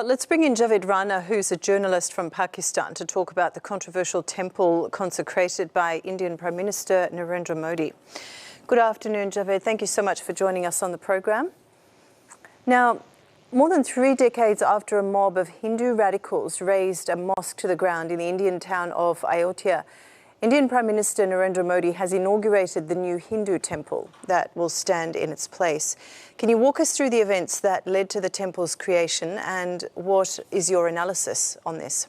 let's bring in Javed Rana, who's a journalist from Pakistan, to talk about the controversial temple consecrated by Indian Prime Minister Narendra Modi. Good afternoon, Javed. Thank you so much for joining us on the program. Now, more than 3 decades after a mob of Hindu radicals razed a mosque to the ground in the Indian town of Ayodhya, Indian Prime Minister Narendra Modi has inaugurated the new Hindu temple that will stand in its place. Can you walk us through the events that led to the temple's creation, and what is your analysis on this?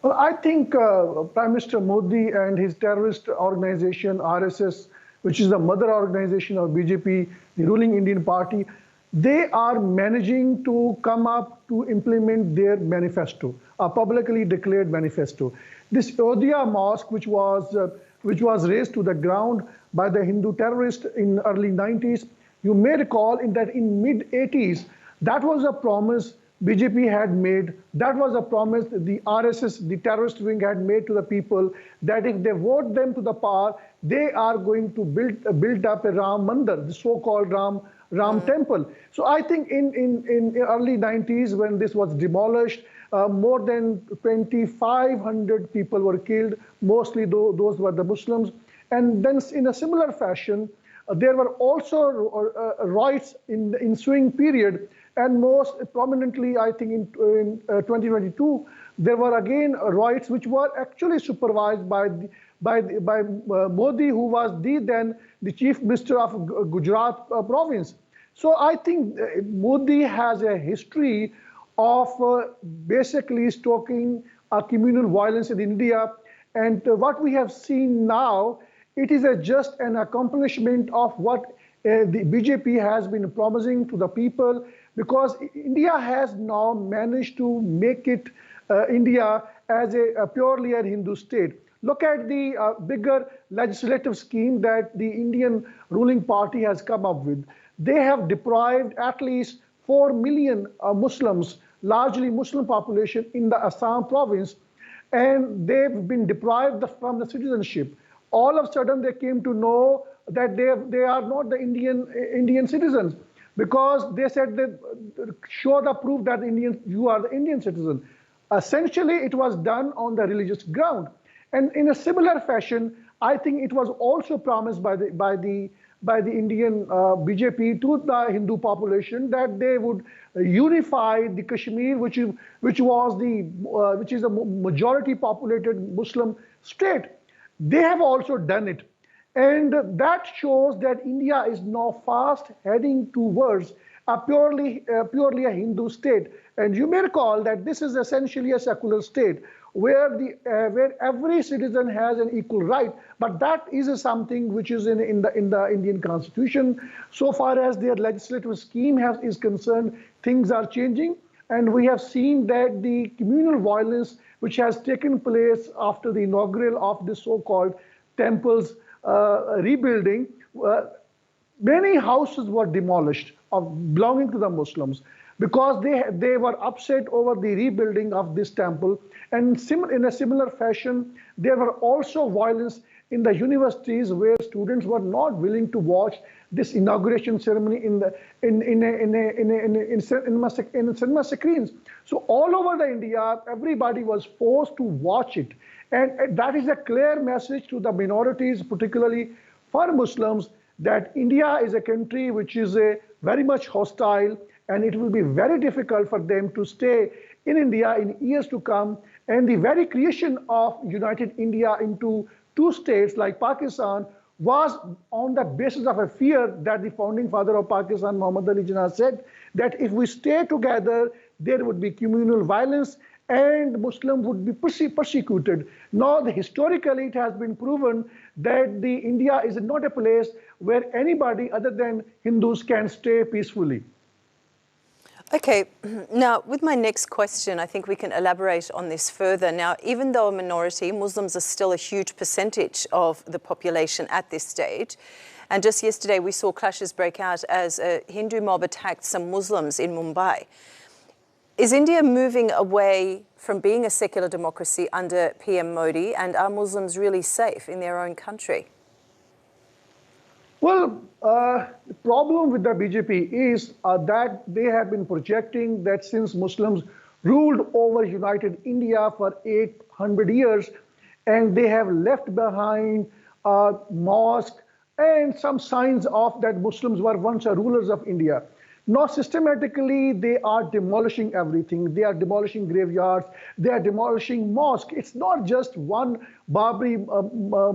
Well, I think Prime Minister Modi and his terrorist organization, RSS, which is the mother organization of BJP, the ruling Indian party, they are managing to come up to implement their manifesto, a publicly declared manifesto. This Ayodhya mosque, which was razed to the ground by the Hindu terrorists in early 90s, you may recall that in mid-80s, that was a promise BJP had made. That was a promise the RSS, the terrorist wing, had made to the people, that if they vote them to the power, they are going to build up a Ram Mandir, the so-called Ram temple. So I think in early 90s, when this was demolished, more than 2,500 people were killed. Mostly those were the Muslims. And then in a similar fashion, there were also riots in the ensuing period. And most prominently, I think in 2022, there were again riots which were actually supervised by Modi, who was then the chief minister of Gujarat province. So I think Modi has a history of basically stoking communal violence in India. And what we have seen now, it is just an accomplishment of what the BJP has been promising to the people, because India has now managed to make it India as a purely a Hindu state. Look at the bigger legislative scheme that the Indian ruling party has come up with. They have deprived at least 4 million Muslims, largely Muslim population in the Assam province, and they've been deprived from the citizenship. All of a sudden, they came to know that they are not the Indian citizens, because they said that show the proof that you are the Indian citizen. Essentially, it was done on the religious ground. And in a similar fashion, I think it was also promised by the Indian BJP to the Hindu population that they would unify the Kashmir, which is a majority populated Muslim state. They have also done it. And that shows that India is now fast heading towards a purely a Hindu state. And you may recall that this is essentially a secular state where every citizen has an equal right. But that is something which is in the Indian constitution. So far as their legislative scheme is concerned, things are changing. And we have seen that the communal violence which has taken place after the inaugural of this so-called temples rebuilding, many houses were demolished belonging to the Muslims, because they were upset over the rebuilding of this temple. And in a similar fashion, there were also violence in the universities where students were not willing to watch this inauguration ceremony in cinema screens. So all over India, everybody was forced to watch it. And that is a clear message to the minorities, particularly for Muslims, that India is a country which is very much hostile, and it will be very difficult for them to stay in India in years to come. And the very creation of United India into 2 states like Pakistan was on the basis of a fear that the founding father of Pakistan, Muhammad Ali Jinnah, said that if we stay together, there would be communal violence and Muslims would be persecuted. Now, historically, it has been proven that India is not a place where anybody other than Hindus can stay peacefully. Okay, now with my next question, I think we can elaborate on this further. Now, even though a minority, Muslims are still a huge percentage of the population at this stage. And just yesterday, we saw clashes break out as a Hindu mob attacked some Muslims in Mumbai. Is India moving away from being a secular democracy under PM Modi, and are Muslims really safe in their own country? Well, The problem with the BJP is that they have been projecting that since Muslims ruled over United India for 800 years, and they have left behind a mosque and some signs of that Muslims were once rulers of India. Now, systematically, they are demolishing everything. They are demolishing graveyards. They are demolishing mosques. It's not just one Babri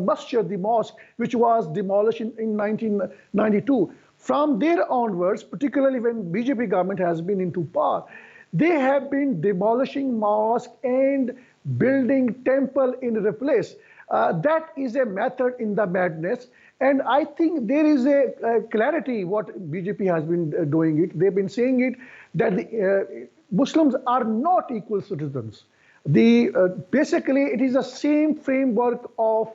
masjid, the mosque, which was demolished in 1992. From there onwards, particularly when BJP government has been into power, they have been demolishing mosques and building temple in replace. That is a method in the madness. And I think there is a clarity what BJP has been doing it. They've been saying it that the, Muslims are not equal citizens. Basically, it is the same framework of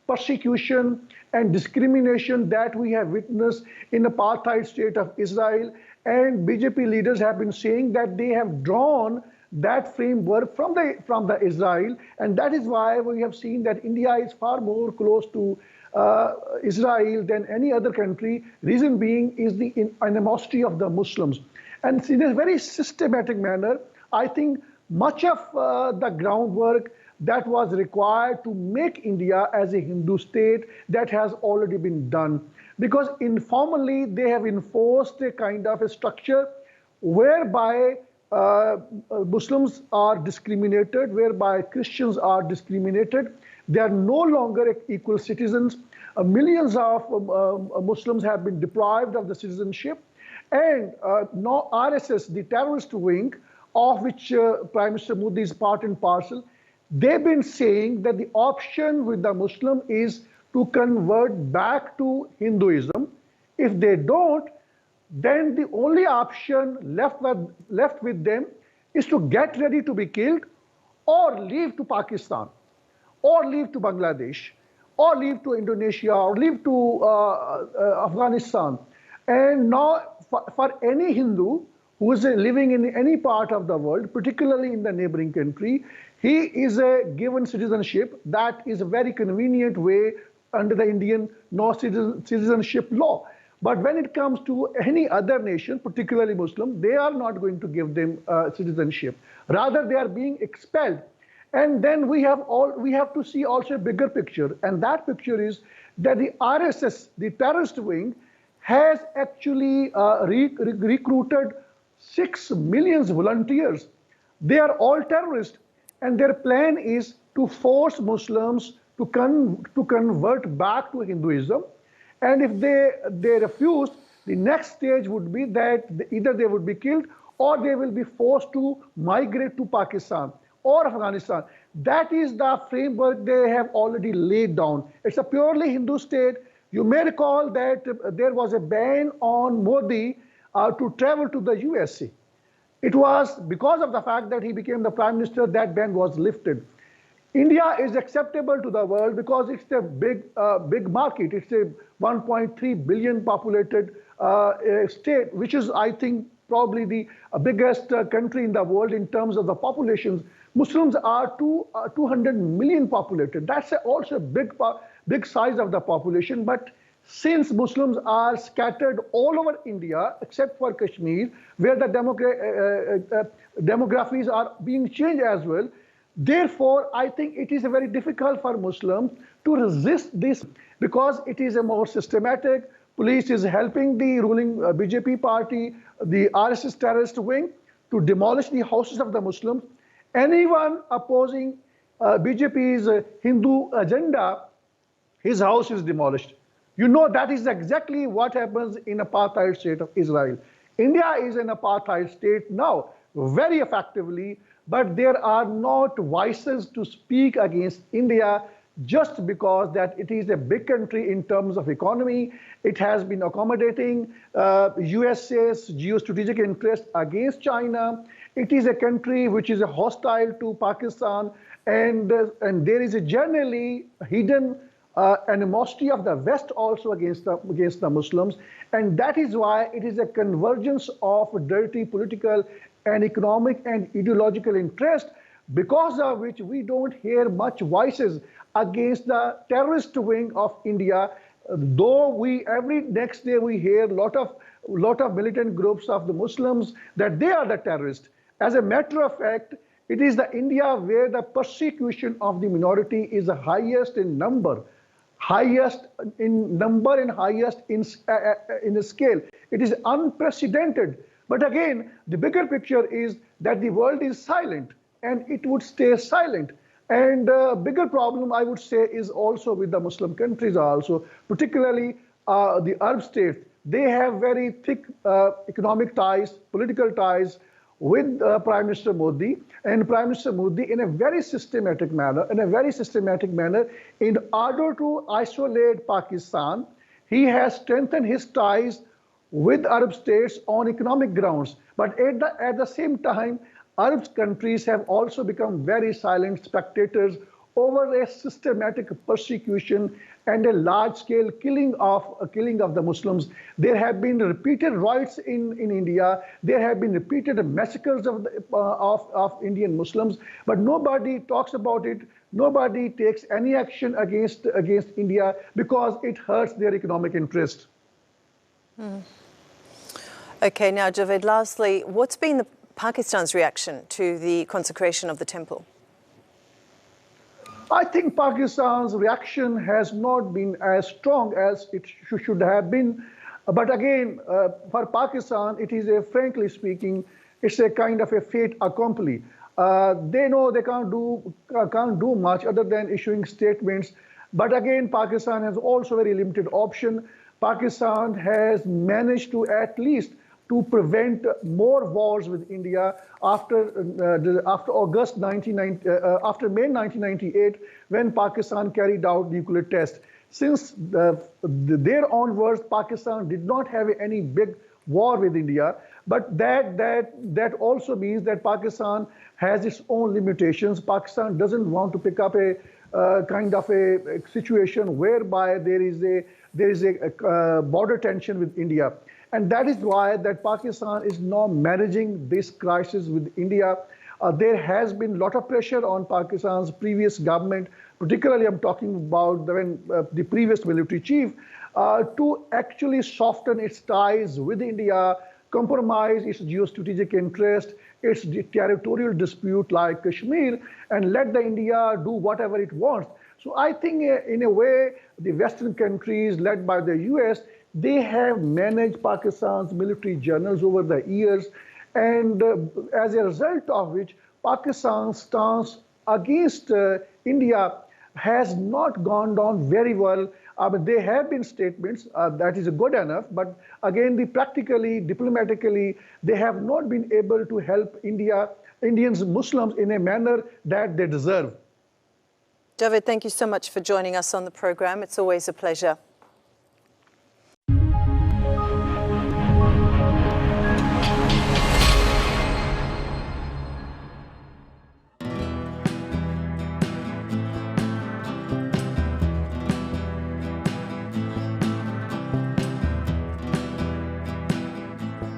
persecution and discrimination that we have witnessed in the apartheid state of Israel. And BJP leaders have been saying that they have drawn that framework from the Israel. And that is why we have seen that India is far more close to Israel than any other country. Reason being is the animosity of the Muslims. And in a very systematic manner, I think much of the groundwork that was required to make India as a Hindu state, that has already been done. Because informally, they have enforced a kind of a structure whereby Muslims are discriminated, whereby Christians are discriminated. They are no longer equal citizens. Millions of Muslims have been deprived of the citizenship. And now RSS, the terrorist wing, of which Prime Minister Modi is part and parcel, they've been saying that the option with the Muslim is to convert back to Hinduism. If they don't, then the only option left with them is to get ready to be killed or leave to Pakistan, or leave to Bangladesh, or leave to Indonesia, or leave to Afghanistan. And now, for any Hindu who is living in any part of the world, particularly in the neighboring country, he is given citizenship. That is a very convenient way under the Indian citizenship law. But when it comes to any other nation, particularly Muslim, they are not going to give them citizenship. Rather, they are being expelled. And then we have to see also a bigger picture, and that picture is that the RSS, the terrorist wing, has actually recruited 6 million volunteers. They are all terrorists, and their plan is to force Muslims to convert back to Hinduism. And if they refuse, the next stage would be that either they would be killed or they will be forced to migrate to Pakistan or Afghanistan. That is the framework they have already laid down. It's a purely Hindu state. You may recall that there was a ban on Modi to travel to the USA. It was because of the fact that he became the prime minister that ban was lifted. India is acceptable to the world because it's a big market. It's a 1.3 billion populated state, which is, I think, probably the biggest country in the world in terms of the populations. Muslims are 200 million populated. That's also a big size of the population. But since Muslims are scattered all over India, except for Kashmir, where the demographies are being changed as well, therefore, I think it is very difficult for Muslims to resist this because it is a more systematic. Police is helping the ruling BJP party, the RSS terrorist wing, to demolish the houses of the Muslims. Anyone opposing BJP's Hindu agenda, his house is demolished. You know, that is exactly what happens in apartheid state of Israel. India is an apartheid state now, very effectively, but there are not voices to speak against India just because that it is a big country in terms of economy. It has been accommodating USA's geostrategic interest against China. It is a country which is hostile to Pakistan, and there is a generally hidden animosity of the West also against the Muslims, and that is why it is a convergence of dirty political and economic and ideological interest, because of which we don't hear much voices against the terrorist wing of India, Though every next day we hear lot of militant groups of the Muslims that they are the terrorists. As a matter of fact, it is the India where the persecution of the minority is the highest in number, and highest in the scale. It is unprecedented. But again, the bigger picture is that the world is silent, and it would stay silent. And a bigger problem, I would say, is also with the Muslim countries also, particularly the Arab states. They have very thick economic ties, political ties with Prime Minister Modi. And Prime Minister Modi, in a very systematic manner, in order to isolate Pakistan, he has strengthened his ties with Arab states on economic grounds. But at the same time, Arab countries have also become very silent spectators over a systematic persecution and a large-scale killing of the Muslims. There have been repeated riots in India. There have been repeated massacres of Indian Muslims, but nobody talks about it. Nobody takes any action against India because it hurts their economic interest. Okay, now Javed, lastly, what's been Pakistan's reaction to the consecration of the temple? I think Pakistan's reaction has not been as strong as it should have been. But again, for Pakistan, it is frankly speaking, it's a kind of a fait accompli. They know they can't do much other than issuing statements. But again, Pakistan has also very limited option. Pakistan has managed to at least to prevent more wars with India after May 1998, when Pakistan carried out nuclear tests. Since there onwards, Pakistan did not have any big war with India, but that also means that Pakistan has its own limitations. Pakistan doesn't want to pick up a kind of a situation whereby there is a border tension with India. And that is why that Pakistan is now managing this crisis with India. There has been a lot of pressure on Pakistan's previous government, particularly I'm talking about the previous military chief, to actually soften its ties with India, compromise its geostrategic interest, its territorial dispute like Kashmir, and let the India do whatever it wants. So I think in a way, the Western countries led by the US, they have managed Pakistan's military journals over the years, and as a result of which, Pakistan's stance against India has not gone down very well. There have been statements that is good enough, but again, practically, diplomatically, they have not been able to help Indians, Muslims in a manner that they deserve. Javed, thank you so much for joining us on the program. It's always a pleasure.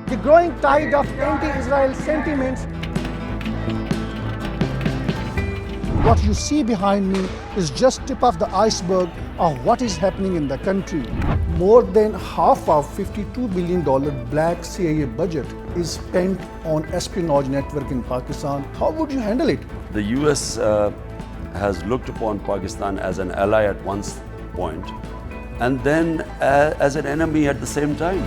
The growing tide of anti-Israel sentiments. What you see behind me is just tip of the iceberg of what is happening in the country. More than half of $52 billion black CIA budget is spent on espionage network in Pakistan. How would you handle it? The US has looked upon Pakistan as an ally at one point and then as an enemy at the same time.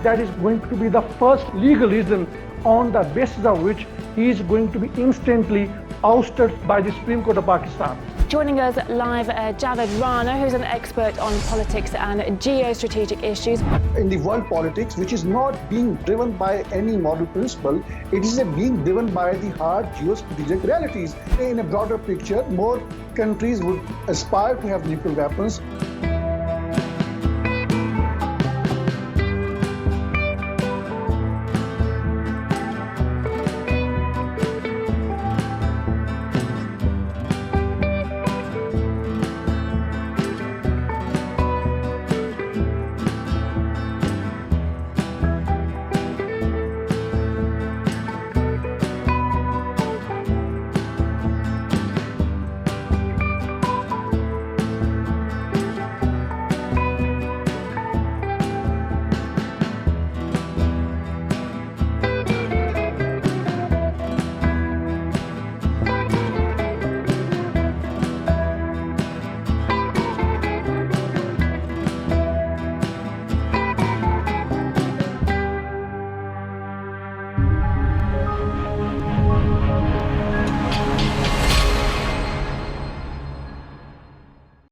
That is going to be the first legal reason on the basis of which he is going to be instantly ousted by the Supreme Court of Pakistan. Joining us live, Javed Rana, who's an expert on politics and geostrategic issues. In the world politics, which is not being driven by any moral principle, it is being driven by the hard geostrategic realities. In a broader picture, more countries would aspire to have nuclear weapons.